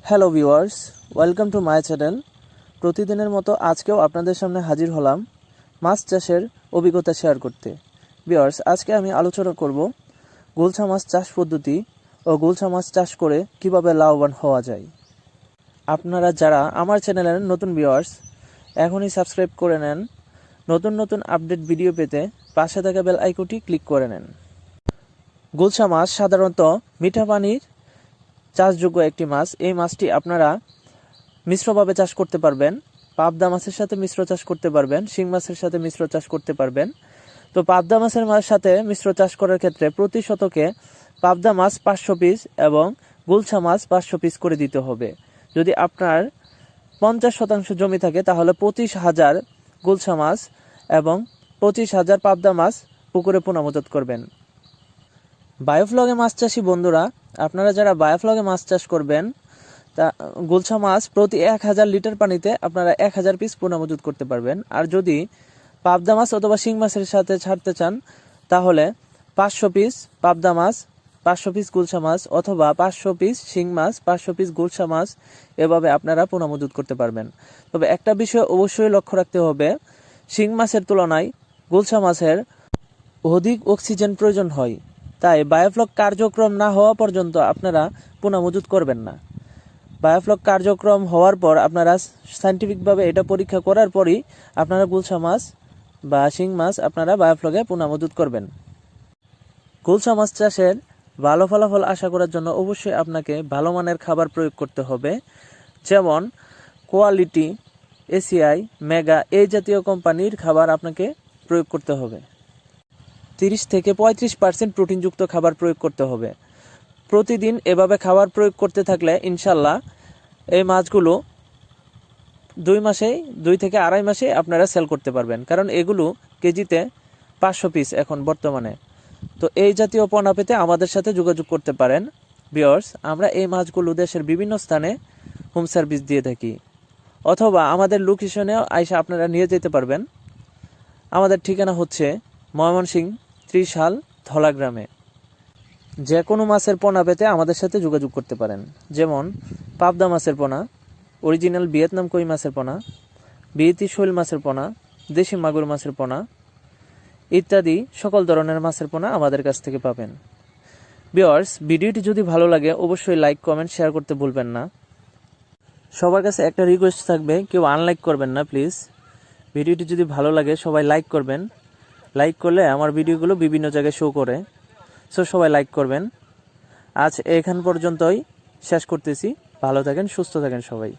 Hello viewers, welcome to my channel. প্রতিদিনের মতো আজকেও আপনাদের সামনে হাজির হলাম মাছ চাষের অভিজ্ঞতা শেয়ার করতে। ভিউয়ার্স, আজকে আমি আলোচনা করব গুলশা মাছ চাষ পদ্ধতি ও গুলশা মাছ চাষ করে কিভাবে লাভবান হওয়া যায়। আপনারা যারা আমার চ্যানেলের নতুন ভিউয়ার্স, এখনই সাবস্ক্রাইব করে নেন। নতুন নতুন আপডেট ভিডিও পেতে পাশে থাকা বেল আইকনটি ক্লিক করে নেন। গুলশা মাছ সাধারণত মিঠা পানির চাষযোগ্য একটি মাছ। এই মাছটি আপনারা মিশ্রভাবে চাষ করতে পারবেন। পাবদা মাছের সাথে মিশ্র চাষ করতে পারবেন, শিং মাছের সাথে মিশ্র চাষ করতে পারবেন। তো পাবদা মাছের সাথে মিশ্র চাষ করার ক্ষেত্রে প্রতি শতকে পাবদা মাছ 500 পিস এবং গুলশা মাছ 500 পিস করে দিতে হবে। যদি আপনার 50% জমি থাকে তাহলে 25,000 গুলশা মাছ এবং 25,000 পাবদা মাছ পুকুরে পুনর্মোদত করবেন। বায়োফ্লগে মাছ চাষি বন্ধুরা, আপনারা যারা বায়োফ্লগে মাছ চাষ করবেন, তা গুলশা মাছ প্রতি 1000 লিটার পানিতে আপনারা 1000 পিস পুনর্মজুত করতে পারবেন। আর যদি পাবদা মাছ অথবা শিং মাছের সাথে ছাড়তে চান তাহলে 500 পিস পাবদা মাছ, 500 পিস গুলশা মাছ অথবা 500 পিস শিং মাছ, 500 পিস গুলশা মাছ এভাবে আপনারা পুনর্মজুত করতে পারবেন। তবে একটা বিষয় অবশ্যই লক্ষ্য রাখতে হবে, শিং মাছের তুলনায় গুলশা মাছের অধিক অক্সিজেন প্রয়োজন হয়। তাই বায়োফ্লগ কার্যক্রম না হওয়া পর্যন্ত আপনারা পুনর্মজুত করবেন না। বায়োফ্লগ কার্যক্রম হওয়ার পর আপনারা সায়েন্টিফিকভাবে এটা পরীক্ষা করার পরই আপনারা গুলশা মাছ বা শিং মাছ আপনারা বায়োফ্লগে পুনর্মজুত করবেন। গুলশা মাছ চাষের ভালো ফলাফল আশা করার জন্য অবশ্যই আপনাকে ভালো মানের খাবার প্রয়োগ করতে হবে, যেমন কোয়ালিটি, এসিআই, মেগা এই জাতীয় কোম্পানির খাবার আপনাকে প্রয়োগ করতে হবে। 30 থেকে 35% প্রোটিনযুক্ত খাবার প্রয়োগ করতে হবে। প্রতিদিন এভাবে খাবার প্রয়োগ করতে থাকলে ইনশাল্লাহ এই মাছগুলো 2 থেকে আড়াই মাসে আপনারা সেল করতে পারবেন, কারণ এগুলো কেজিতে 500 পিস এখন বর্তমানে। তো এই জাতীয় পণ্য পেতে আমাদের সাথে যোগাযোগ করতে পারেন। ভিউয়ার্স, আমরা এই মাছগুলো দেশের বিভিন্ন স্থানে হোম সার্ভিস দিয়ে থাকি, অথবা আমাদের লোকেশনেও আইসা আপনারা নিয়ে যেতে পারবেন। আমাদের ঠিকানা হচ্ছে ময়মনসিংহ, ত্রিশাল, ধলা গ্রামে। যে কোনো মাছের পোনা পেতে আমাদের সাথে যোগাযোগ করতে পারেন, যেমন পাবদা মাছের পোনা, অরিজিনাল ভিয়েতনাম কই মাছের পোনা, বিয়েতি শৈল মাছের পোনা, দেশি মাগুর মাছের পোনা ইত্যাদি সকল ধরনের মাছের পোনা আমাদের কাছ থেকে পাবেন। ভিউয়ার্স, ভিডিওটি যদি ভালো লাগে অবশ্যই লাইক, কমেন্ট, শেয়ার করতে ভুলবেন না। সবার কাছে একটা রিকোয়েস্ট থাকবে, কেউ আনলাইক করবেন না প্লিজ। ভিডিওটি যদি ভালো লাগে সবাই লাইক করবেন। লাইক করলে আমার ভিডিওগুলো বিভিন্ন জায়গায় শো করে, সো সবাই লাইক করবেন। আজ এখান পর্যন্তই শেষ করতেছি। ভালো থাকেন, সুস্থ থাকেন সবাই।